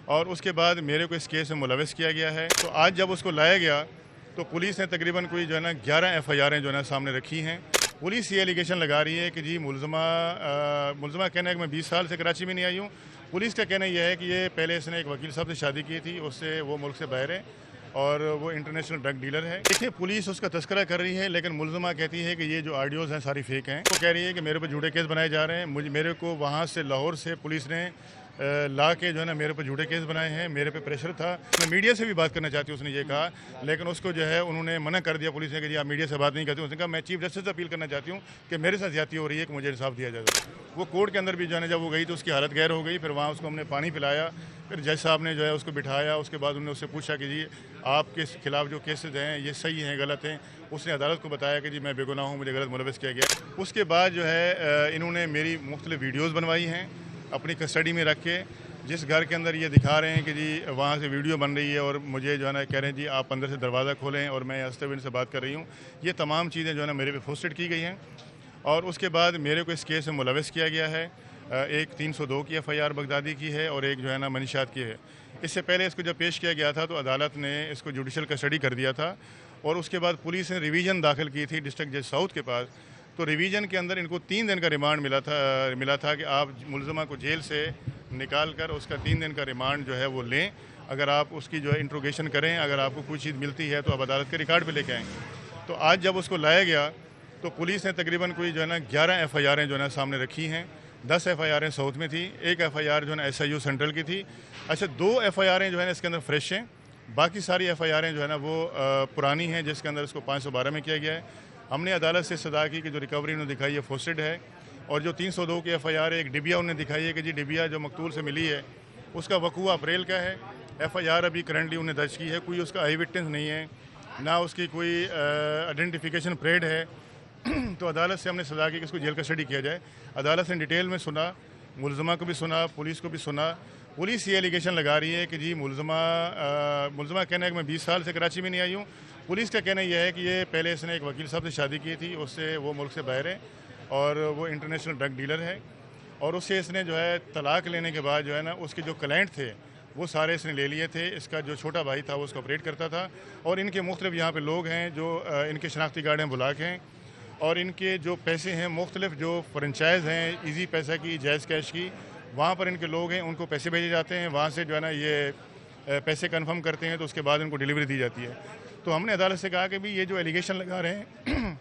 اور اس کے بعد میرے کو اس کیس میں ملوث کیا گیا ہے۔ تو آج جب اس کو لایا گیا تو پولیس نے تقریباً کوئی جو ہے نا 11 FIR جو ہے نا سامنے رکھی ہیں۔ پولیس یہ ایلیگیشن لگا رہی ہے کہ جی ملزمہ کہنا ہے کہ میں 20 سال سے کراچی میں نہیں آئی ہوں۔ پولیس کا کہنا یہ ہے کہ یہ پہلے اس نے ایک وکیل صاحب سے شادی کی تھی، اس سے وہ ملک سے باہر ہے اور وہ انٹرنیشنل ڈرگ ڈیلر ہے۔ دیکھیں پولیس اس کا تذکرہ کر رہی ہے، لیکن ملزمہ کہتی ہے کہ یہ جو آڈیوز ہیں ساری فیک ہیں۔ وہ کہہ رہی ہے کہ میرے پر جھوٹے کیس بنائے جا رہے ہیں، میرے کو وہاں سے لاہور سے پولیس نے لا کے جو ہے نا میرے پر جھوٹے کیس بنائے ہیں، میرے پہ پریشر تھا۔ میں میڈیا سے بھی بات کرنا چاہتی ہوں، اس نے یہ کہا، لیکن اس کو جو ہے انہوں نے منع کر دیا پولیس نے کہ جی آپ میڈیا سے بات نہیں کرتے۔ اس نے کہا میں چیف جسٹس سے اپیل کرنا چاہتی ہوں کہ میرے ساتھ زیادتی ہو رہی ہے کہ مجھے انصاف دیا جائے۔ وہ کورٹ کے اندر بھی جو ہے نا جب وہ گئی تو اس کی حالت غیر ہو گئی، پھر وہاں اس کو ہم نے پانی پلایا، پھر جج صاحب نے جو ہے اس کو بٹھایا، اس کے بعد انہوں نے اس سے پوچھا کہ جی آپ کے خلاف جو کیسز ہیں یہ صحیح ہیں غلط ہیں۔ اس نے عدالت کو بتایا کہ جی میں بے گناہ ہوں، مجھے غلط ملوث کیا گیا۔ اس کے بعد جو ہے انہوں نے میری مختلف ویڈیوز بنوائی ہیں اپنی کسٹڈی میں رکھ کے، جس گھر کے اندر یہ دکھا رہے ہیں کہ جی وہاں سے ویڈیو بن رہی ہے اور مجھے جو ہے نا کہہ رہے ہیں جی آپ اندر سے دروازہ کھولیں اور میں ہنستے ہوئے ان سے بات کر رہی ہوں۔ یہ تمام چیزیں جو ہے نا میرے پہ پوسٹڈ کی گئی ہیں اور اس کے بعد میرے کو اس کیس میں ملوث کیا گیا ہے۔ ایک 302 کی FIR بغدادی کی ہے اور ایک جو ہے نا منشیات کی ہے۔ اس سے پہلے اس کو جب پیش کیا گیا تھا تو عدالت نے اس کو جوڈیشل کسٹڈی کر دیا تھا اور اس کے بعد پولیس نے ریویژن داخل کی تھی ڈسٹرکٹ جج ساؤتھ کے پاس۔ تو ریویژن کے اندر ان کو 3 دن کا ریمانڈ ملا تھا کہ آپ ملزمہ کو جیل سے نکال کر اس کا 3 دن کا ریمانڈ جو ہے وہ لیں، اگر آپ اس کی جو ہے انٹروگیشن کریں، اگر آپ کو کوئی چیز ملتی ہے تو آپ عدالت کے ریکارڈ پہ لے کے آئیں۔ تو آج جب اس کو لایا گیا تو پولیس نے تقریباً کوئی جو ہے نا 11 FIR جو ہے نا سامنے رکھی ہیں۔ 10 FIR ساؤتھ میں تھی، ایک FIR جو ہے نا SIU سینٹرل کی تھی۔ اچھا 2 FIR جو ہے نا اس کے اندر فریش ہیں، باقی ساری FIR جو ہے نا وہ پرانی ہیں جس کے اندر اس کو 512 میں کیا گیا ہے۔ ہم نے عدالت سے استدعا کی کہ جو ریکوری انہوں نے دکھائی ہے فوسٹڈ ہے، اور جو 302 کی FIR ایک ڈبیا انہوں نے دکھائی ہے کہ جی ڈبیا جو مقتول سے ملی ہے اس کا وقوع اپریل کا ہے۔ FIR ابھی کرنٹلی انہیں درج کی ہے، کوئی اس کا آئی وٹنس نہیں ہے، نہ اس کی کوئی آئیڈینٹیفیکیشن پریڈ ہے۔ تو عدالت سے ہم نے سزا کی کہ اس کو جیل کسٹڈی کیا جائے۔ عدالت نے ڈیٹیل میں سنا، ملزمہ کو بھی سنا، پولیس کو بھی سنا۔ پولیس یہ ایلیگیشن لگا رہی ہے کہ جی ملزمہ کہنا ہے کہ میں 20 سال سے کراچی میں نہیں آئی ہوں۔ پولیس کا کہنا یہ ہے کہ یہ پہلے اس نے ایک وکیل صاحب سے شادی کی تھی، اس سے وہ ملک سے باہر ہے اور وہ انٹرنیشنل ڈرگ ڈیلر ہے، اور اس سے اس نے جو ہے طلاق لینے کے بعد جو ہے نا اس کے جو کلائنٹ تھے وہ سارے اس نے لے لیے تھے۔ اس کا جو چھوٹا بھائی تھا وہ اس کو آپریٹ کرتا تھا، اور ان کے مختلف یہاں پہ لوگ ہیں جو ان کے شناختی کارڈ ہیں بلاک ہیں، اور ان کے جو پیسے ہیں مختلف جو فرنچائز ہیں ایزی پیسہ کی، جائز کیش کی، وہاں پر ان کے لوگ ہیں، ان کو پیسے بھیجے جاتے ہیں، وہاں سے جو ہے نا یہ پیسے کنفرم کرتے ہیں تو اس کے بعد ان کو ڈیلیوری دی جاتی ہے۔ تو ہم نے عدالت سے کہا کہ بھی یہ جو ایلیگیشن لگا رہے ہیں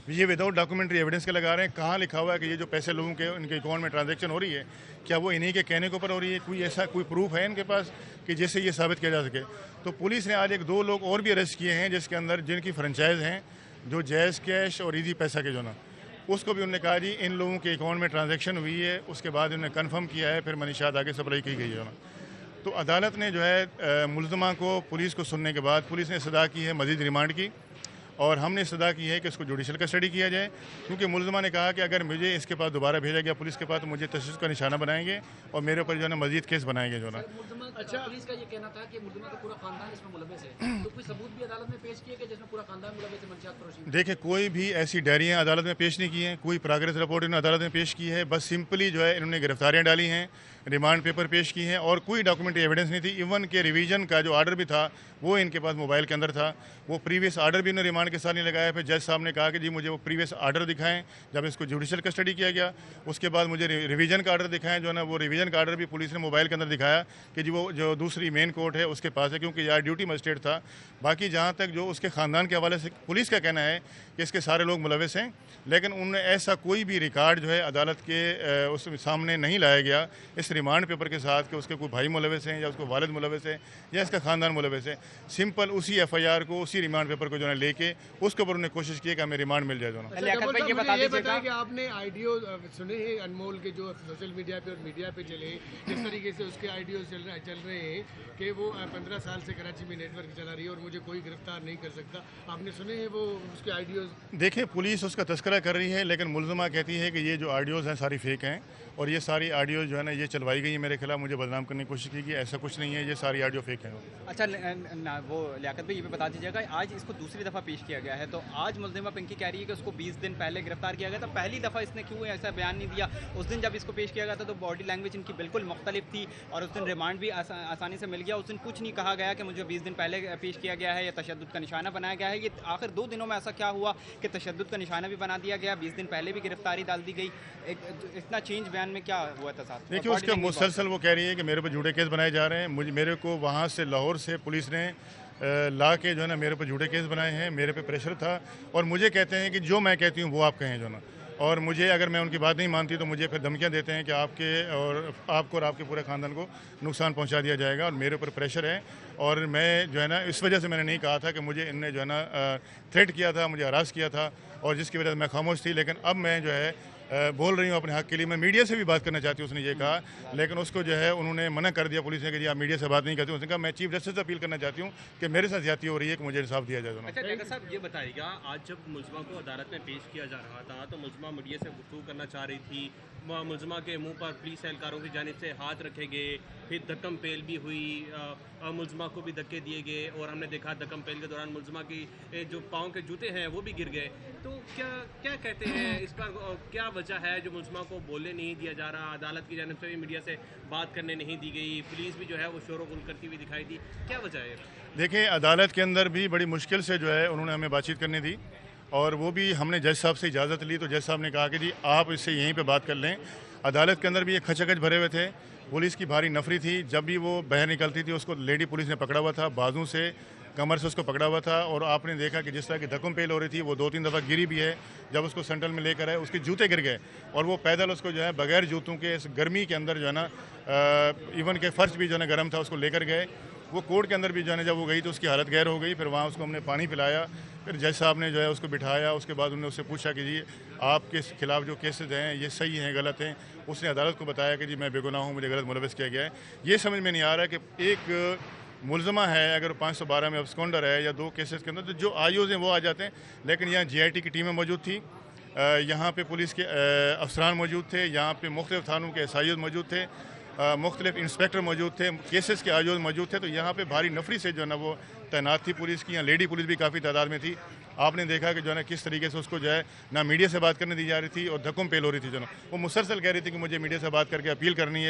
یہ وداؤٹ ڈاکومنٹری ایویڈنس کے لگا رہے ہیں، کہاں لکھا ہوا ہے کہ یہ جو پیسے لوگوں کے ان کے اکاؤنٹ میں ٹرانزیکشن ہو رہی ہے کیا وہ انہی کے کہنے کے اوپر ہو رہی ہے؟ کوئی ایسا کوئی پروف ہے ان کے پاس کہ جس سے یہ ثابت کیا جا سکے؟ تو پولیس نے آج 2 لوگ اور بھی اریسٹ کیے ہیں جس کے اندر جن کی فرنچائز ہیں جو جائز کیش اور ایزی پیسہ کے جو نا، اس کو بھی انہوں نے کہا جی ان لوگوں کے اکاؤنٹ میں ٹرانزیکشن ہوئی ہے، اس کے بعد انہوں نے کنفرم کیا ہے، پھر منشیات آگے سپلائی کی گئی ہے نا۔ تو عدالت نے جو ہے ملزمہ کو پولیس کو سننے کے بعد پولیس نے استدعا کی ہے مزید ریمانڈ کی، اور ہم نے استدعا کی ہے کہ اس کو جوڈیشل کسٹڈی کیا جائے، کیونکہ ملزمہ نے کہا کہ اگر مجھے اس کے پاس دوبارہ بھیجا گیا پولیس کے پاس تو مجھے تشدد کا نشانہ بنائیں گے اور میرے اوپر جو ہے نا مزید کیس بنائیں گے جو نا۔ اچھا پولیس کا یہ کہنا تھا کہ ملزمہ کا پورا خاندان اس میں ملوث ہے، تو کوئی ثبوت بھی عدالت میں پیش کیے کہ جس میں پورا خاندان ملوث ہے منشیات فروشی میں؟ دیکھیں کوئی بھی ایسی ڈائریاں عدالت میں پیش نہیں کی ہیں، کوئی پروگریس رپورٹ انہوں نے عدالت میں پیش کی ہے، بس سمپلی جو ہے انہوں نے گرفتاریاں ڈالی ہیں، ریمانڈ پیپر پیش کی ہیں، اور کوئی ڈاکومنٹری ایویڈنس نہیں تھی۔ ایون کہ ریویژن کا جو آرڈر بھی تھا وہ ان کے پاس موبائل کے اندر تھا، وہ پریویس آرڈر بھی انہوں نے ریمانڈ کے ساتھ نہیں لگایا۔ پھر جج صاحب نے کہا کہ جی مجھے وہ پریویس آرڈر دکھائیں جب اس کو جوڈیشل کسٹڈی کیا گیا، اس کے بعد مجھے ریویژن کا آرڈر دکھائیں جو ہے نا، وہ ریویژن کا آرڈر بھی پولیس نے موبائل کے اندر دکھایا کہ جی وہ جو دوسری مین کورٹ ہے اس کے پاس ہے، کیونکہ یار ڈیوٹی مجسٹریٹ تھا۔ باقی جہاں تک جو اس کے خاندان کے حوالے سے پولیس کا کہنا ہے کہ اس کے سارے لوگ ملوث ہیں، لیکن انہوں نے ایسا کوئی بھی ریکارڈ جو ہے عدالت کے اس سامنے نہیں لایا گیا اس ریمانڈ پیپر کے ساتھ کہ اس کے کوئی بھائی ملوث ہیں یا اس کو والد ملوث ہے یا اس کا خاندان ملوث ہے۔ سمپل اسی FIR کو، اسی ریمانڈ پیپر کو جو ہے لے کے اس کے اوپر انہوں نے کوشش کی کہ ہمیں ریمانڈ مل جائے جو نا۔ یہ بتائیں کہ آپ نے آئیڈیو سنے ہیں انمول کے جو سوشل میڈیا پہ اور میڈیا پہ چلے، جس طریقے سے اس کے آئیڈیوز چل رہے ہیں کہ وہ 15 سال سے کراچی میں نیٹ ورک چلا رہی ہے اور مجھے کوئی گرفتار نہیں کر سکتا، آپ نے سنے ہیں وہ اس کے آئیڈیوز؟ دیکھیں پولیس اس کا تذکرہ کر رہی ہے، لیکن ملزمہ کہتی ہے کہ یہ جو آڈیوز ہیں ساری فیک ہیں، اور یہ ساری آڈیوز جو ہے نا یہ چلوائی گئی ہیں میرے خلاف، مجھے بدنام کرنے کی کوشش کی گئی، ایسا کچھ نہیں ہے، یہ ساری آڈیو فیک ہیں۔ اچھا وہ لیاقت بھائی یہ بھی بتا دیجیے گا، آج اس کو دوسری دفعہ پیش پیش کیا گیا ہے. تو آج ملزمہ پنکی کہہ رہی ہے کہ اس کو 20 دن پہلے گرفتار کیا گیا تھا. پہلی دفعہ اس نے کیوں ایسا بیان نہیں دیا؟ اس دن جب اس کو پیش کیا گیا تھا تو باڈی لینگویج ان کی بالکل مختلف تھی اور اس دن ریمانڈ بھی آسانی سے مل گیا. اس دن کچھ نہیں کہا گیا کہ مجھے 20 دن پہلے پیش کیا گیا ہے یا تشدد کا نشانہ بنایا گیا ہے. یہ آخر 2 دنوں میں ایسا کیا ہوا کہ تشدد کا نشانہ بھی بنا دیا گیا, 20 دن پہلے بھی گرفتاری ڈال دی گئی؟ اتنا چینج بیان میں کیا ہوا تھا ساتھ؟ دیکھیے اس کا مسلسل وہ کہہ رہی ہے کہ میرے پر جھوٹے کیس بنائے جا رہے ہیں. میرے کو وہاں سے لاہور سے پولیس نے لا کے جو ہے نا میرے پر جھوٹے کیس بنائے ہیں. میرے پہ پریشر تھا اور مجھے کہتے ہیں کہ جو میں کہتی ہوں وہ آپ کہیں جو نا, اور مجھے اگر میں ان کی بات نہیں مانتی تو مجھے پھر دھمکیاں دیتے ہیں کہ آپ کو اور آپ کے پورے خاندان کو نقصان پہنچا دیا جائے گا. اور میرے اوپر پریشر ہے اور میں جو ہے نا اس وجہ سے میں نے نہیں کہا تھا کہ مجھے ان نے جو ہے نا تھریٹ کیا تھا, مجھے ہراس کیا تھا اور جس کی وجہ سے میں خاموش تھی. لیکن اب میں جو ہے بول رہی ہوں اپنے حق کے لیے. میں میڈیا سے بھی بات کرنا چاہتی ہوں, اس نے یہ کہا, لیکن اس کو جو ہے انہوں نے منع کر دیا پولیس نے کہ جی آپ میڈیا سے بات نہیں کرتے. اس نے کہا میں چیف جسٹس سے اپیل کرنا چاہتی ہوں کہ میرے ساتھ زیادتی ہو رہی ہے کہ مجھے انصاف دیا جائے. اچھا ڈاکٹر صاحب یہ بتائیے گا, آج جب ملزمہ کو عدالت میں پیش کیا جا رہا تھا تو ملزمہ میڈیا سے گفتگو کرنا چاہ رہی تھی, ملزمہ کے منہ پر پولیس اہلکاروں کی جانب سے ہاتھ رکھے گئے, پھر دھکم پیل بھی ہوئی, ملزمہ کو بھی دھکے دیے گئے اور ہم نے دیکھا دھکم پیل کے دوران ملزمہ کی جو پاؤں کے جوتے ہیں وہ بھی گر گئے. تو کیا کہتے ہیں اس پر, کیا وجہ ہے جو ملزمہ کو بولنے نہیں دیا جا رہا؟ عدالت کی جانب سے بھی میڈیا سے بات کرنے نہیں دی گئی, پولیس بھی جو ہے وہ شور و غل کرتی ہوئی دکھائی دی, کیا وجہ ہے؟ دیکھیں عدالت کے اندر بھی بڑی مشکل سے جو ہے انہوں نے ہمیں بات چیت کرنے دی اور وہ بھی ہم نے جج صاحب سے اجازت لی. تو جج صاحب نے کہا کہ جی آپ اس سے یہیں پہ بات کر لیں. عدالت کے اندر بھی ایک کھچکچ بھرے ہوئے تھے, پولیس کی بھاری نفری تھی. جب بھی وہ باہر نکلتی تھی اس کو لیڈی پولیس نے پکڑا ہوا تھا, بازو سے کمر سے اس کو پکڑا ہوا تھا. اور آپ نے دیکھا کہ جس طرح کی دھکم پیل ہو رہی تھی وہ 2-3 دفعہ گری بھی ہے. جب اس کو سینٹرل میں لے کر آئے اس کے جوتے گر گئے اور وہ پیدل اس کو جو ہے بغیر جوتوں کے اس گرمی کے اندر جو ہے نا ایون کہ فرش بھی جو ہے نا گرم تھا اس کو لے کر گئے. وہ کورٹ کے اندر بھی جو ہے نا جب وہ گئی تو اس کی حالت غیر ہو گئی. پھر وہاں اس کو ہم نے پانی پلایا, پھر جج صاحب نے جو ہے اس کو بٹھایا. اس کے بعد انہوں نے اس سے پوچھا کہ جی آپ کے خلاف جو کیسز ہیں یہ صحیح ہیں غلط ہیں. اس نے عدالت کو بتایا کہ جی میں بے گناہ ہوں, مجھے غلط ملوث کیا گیا ہے. یہ سمجھ میں نہیں آ رہا کہ ایک ملزمہ ہے اگر 512 میں ابسکونڈر ہے یا 2 کیسز کے اندر تو جو آئیوز ہیں وہ آ جاتے ہیں. لیکن یہاں GIT کی ٹیمیں موجود تھیں, یہاں پہ پولیس کے افسران موجود تھے, یہاں پہ مختلف تھانوں کے SIOز موجود تھے, مختلف انسپیکٹر موجود تھے, کیسز کے آئیوز موجود تھے. تو یہاں پہ بھاری نفری سے جو ہے نا وہ تعینات تھی پولیس کی. یہاں لیڈی پولیس بھی کافی تعداد میں تھی. آپ نے دیکھا کہ جو ہے نا کس طریقے سے اس کو جو ہے نہ میڈیا سے بات کرنے دی جا رہی تھی اور دھکم پیل ہو رہی تھی. جو ہے نا وہ مسلسل کہہ رہی تھی کہ مجھے میڈیا سے بات کر کے اپیل کرنی ہے.